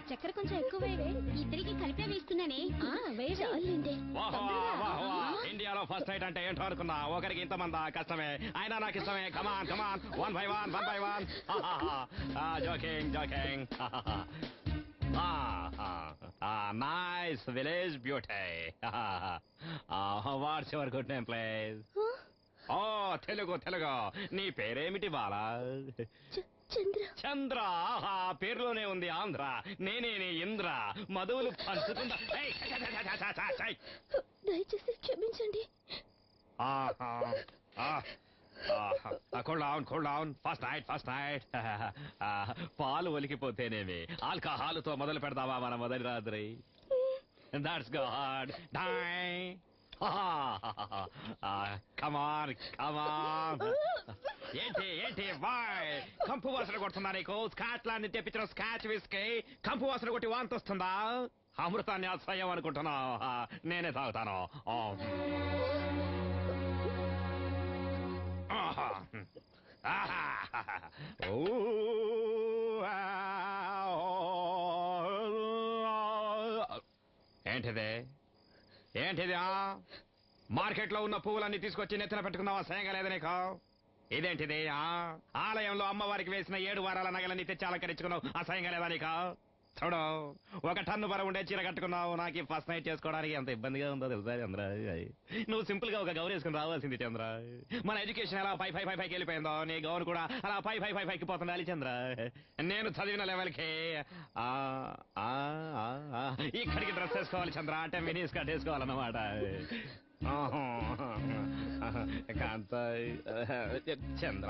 చక్కెర కొంచెం ఎక్కువ ఇద్దరికి కలిపే వేస్తున్నానే ఇండియాలో ఫస్ట్ నైట్ అంటే ఏంటో అనుకున్నా. ఒకరికి ఇంతమంది కష్టమే, అయినా నాకు ఇష్టమే. Come on come on, 1 by 1 1 by 1. Joking joking. Nice village beauty. What's your good name please? Oh Telugu Telugu. నీ పేరేమిటి బాలా? చంద్ర. పేరులోనే ఉంది ఆంధ్ర. నేనే ఇంద్ర. మధువులు పంచుతుందా? దయచేసి క్షమించండి. Cool down. First night. పాలు ఒలికిపోతేనేమి ఆల్కహాల్తో మొదలు పెడదామా మన మొదటి రాత్రి? That's good. Come on come on. ఏంటి బాయ్ కంపు వాసన కొడుతుందా నీకు? స్కాట్లాండ్ తెప్పించిన స్కాచ్ విస్కీ కంపు వాసన కొట్టి వాంతి వస్తుందా? అమృతాన్ని అసహ్యం అనుకుంటున్నా. నేనే తాగుతాను. ఏంటిది? మార్కెట్ లో ఉన్న పువ్వులన్నీ తీసుకొచ్చి నెత్తిన పెట్టుకున్నావా? అసహ్యంగా లేదా నీకు? ఇదేంటిది? ఆలయంలో అమ్మవారికి వేసిన 7 వారాల నగలన్నీ తెచ్చి అలంకరించుకున్నావు. అసహ్యంగా లేదా నీకు? చూడు, 1 టన్ను బరువు ఉండే చీర కట్టుకున్నావు. నాకు ఫస్ట్ నైట్ చేసుకోవడానికి ఎంత ఇబ్బందిగా ఉందో తెలుసా చంద్ర? నువ్వు సింపుల్ గా ఒక గౌన్ వేసుకుని రావాల్సింది చంద్ర. మన ఎడ్యుకేషన్ ఎలా పైకి వెళ్ళిపోయిందో నీ గౌన్ కూడా అలా పైకి పోతుండాలి చంద్ర. నేను చదివిన లెవెల్కి ఇక్కడికి డ్రెస్ వేసుకోవాలి చంద్ర. అంటే మినీ స్కర్ట్ వేసుకోవాలన్నమాట. కాంత చంద్ర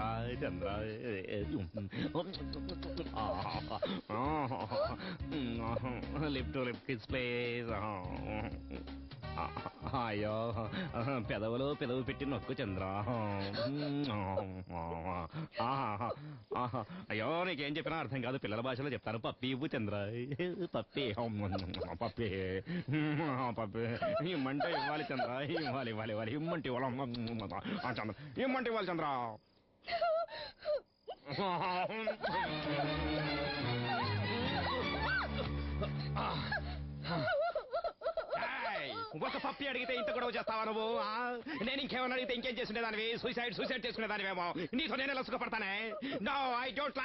lip to lip kiss please. అయ్యో పెదవు పెట్టి నొక్కు చంద్ర. అయ్యో నీకేం చెప్పినా అర్థం కాదు. పిల్లల భాషలో చెప్తాను. పప్పి ఇవ్వు చంద్ర. పప్పి పప్పి ఇమ్మంటే ఇవ్వాలి చంద్ర. ఇవ్వాలి ఇమ్మంటే ఇవ్వాలి చంద్ర. ఒక పప్పి అడిగితే ఇంత గొడవ చేస్తావా నువ్వు? నేను ఇంకేమన్నా అడిగితే ఇంకేం చేసుకునేదానివి? సూసైడ్ చేసుకునేదానివేమో. నీతో నేనే లసుకుపడతానే. No, I don't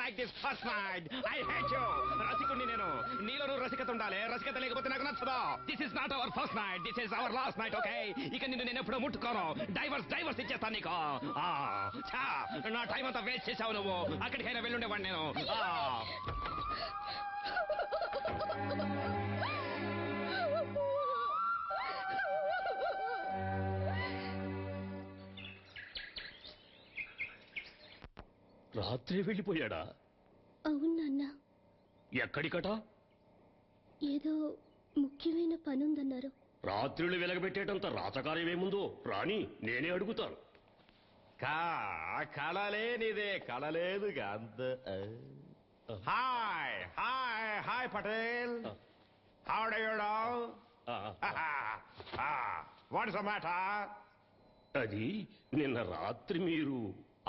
like this first night. I hate you. రసికుణ్ణి నేను. నీలో రసికత ఉండాలి. రసికత లేకపోతే నాకు నచ్చదు. This is not our first night, this is our last night. Okay, ఇక నిన్ను నేను ఎప్పుడూ ముట్టుకోను. డైవర్స్ ఇచ్చేస్తాను నీకు. నా టైం అంతా వేస్ట్ చేసావు నువ్వు. అక్కడికైనా వెళ్ళుండేవాడిని నేను. రాత్రి వెళ్ళిపోయాడా? అవును నాన్న. ఎక్కడికట? ఏదో ముఖ్యమైన పనుందన్నారు. రాత్రులు వెలగబెట్టేటంత రాచకార్యమేముందో రాని నేనే అడుగుతాను. కళలేనిదే కళలేదు అంత. Hi Patel. How do you do? What's the matter? అది నిన్న రాత్రి మీరు...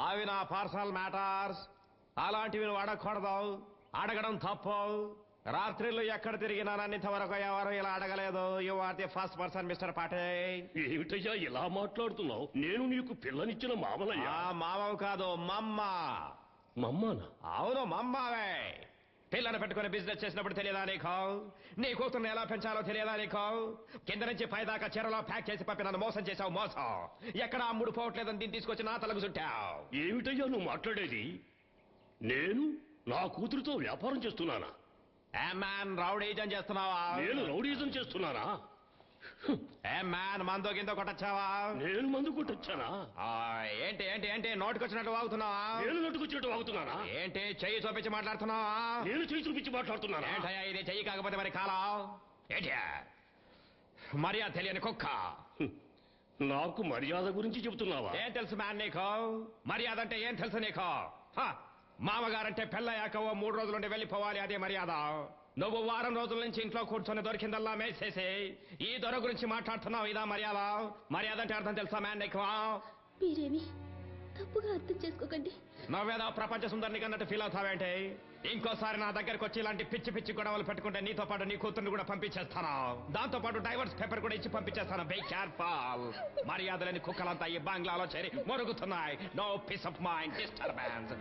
అవి నా పర్సనల్ మ్యాటర్స్. అలాంటివి నువ్వు అడగకూడదు. అడగడం తప్పు. రాత్రిళ్ళు ఎక్కడ తిరిగినానని ఇంతవరకు ఎవరు ఇలా అడగలేదు. You are the first person mister Patel. ఏమిటయ్యా ఇలా మాట్లాడుతున్నావు? నేను నీకు పిల్లనిచ్చిన మామలయ్యా. మామవు కాదు, మమ్మ. మమ్మనా? అవును, మమ్మవే. పిల్లని పెట్టుకుని బిజినెస్ చేసినప్పుడు తెలియదా నీకు? నీ కూతుర్ని ఎలా పెంచాలో తెలియదా నీకు? కింద నుంచి పైదాకా చీరలో ప్యాక్ చేసి పంపి నన్ను మోసం చేశావు. మోసం ఎక్కడ అమ్ముడు పోవట్లేదని దీన్ని తీసుకొచ్చి నా తలకు చుట్టావు. ఏమిటయ్యా నువ్వు మాట్లాడేది? నేను నా కూతురుతో వ్యాపారం చేస్తున్నానా? రౌడీజం చేస్తున్నావా? నేను రౌడీజం చేస్తున్నానా? మందు కింద కొట్టచ్చావా? నేను మందు కొట్టొచ్చానా? ఏంటి నోటికొచ్చినట్టు వాగుతున్నావా? నేను నోటికొచ్చినట్టు వాగుతున్నానా? ఏంటి చెయ్యి చూపించి మాట్లాడుతున్నావా? నేను చెయ్యి చూపించి మాట్లాడుతున్నానా? ఏంటయ్యా ఇది? చెయ్యి కాకపోతే మరి కాలా? ఏంటి మర్యాద తెలియని కుక్క? నాకు మర్యాద గురించి చెబుతున్నావా? ఏం తెలుసు మ్యాన్ నీకు? మర్యాద అంటే ఏం తెలుసు నీకు? మామగారంటే పెళ్ళయ్యాక 3 రోజులుండి వెళ్ళిపోవాలి, అదే మర్యాద. నువ్వు వారం రోజుల నుంచి ఇంట్లో కూర్చొని దొరికిందల్లా మేసేసి ఈ దొర గురించి మాట్లాడుతున్నావు. ఇదా మర్యాద? మర్యాద అంటే అర్థం తెలుసా మ్యాన్ నీకు? మీరేమి తప్పుగా అర్థం చేసుకోకండి. నువ్వేదో ప్రపంచ సుందరిని కన్నట్టు ఫీల్ అవుతావేంటి? ఇంకోసారి నా దగ్గరకు వచ్చి ఇలాంటి పిచ్చి పిచ్చి గొడవలు పెట్టుకుంటే నీతో పాటు నీ కూతుర్ని కూడా పంపించేస్తాను. దాంతో పాటు డైవర్స్ పేపర్ కూడా ఇచ్చి పంపించేస్తాను. Be careful. మర్యాదలేని కుక్కలంతా ఈ బంగ్లాలో చేరి మొరుగుతున్నాయి. No peace of mind disturbance.